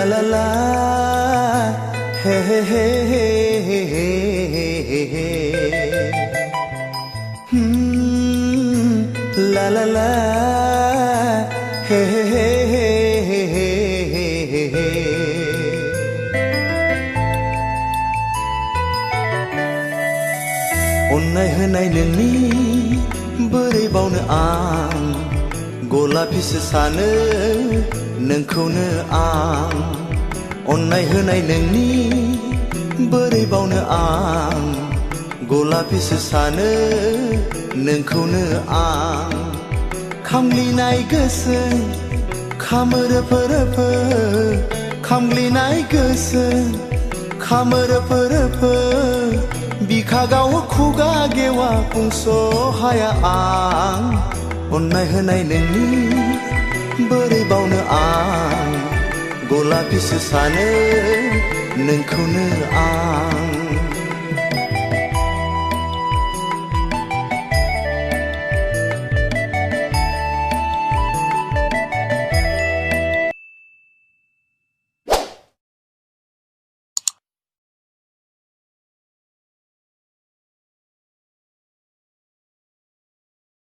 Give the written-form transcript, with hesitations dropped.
La la la, hey hey hey hey hey hey. La la la, hey hey hey hey hey. अन्नाय होनाय नोंनि बोरै बावनो आं गलापिसो सानो नोंखौनो आं अन्नाय होनाय नोंनि बोरै बावनो आं गलापिसो सानो नोंखौनो आं खामग्लिनाय गोसो खामोरोफो रोफो खामग्लिनाय गोसो खामोरोफो बिखा गावो खुगा गेवा बुंस' हाया आं अन्नाय होनाय नोंनि बोरै बावनो आं गलापिसो सानो नोंखौनो आं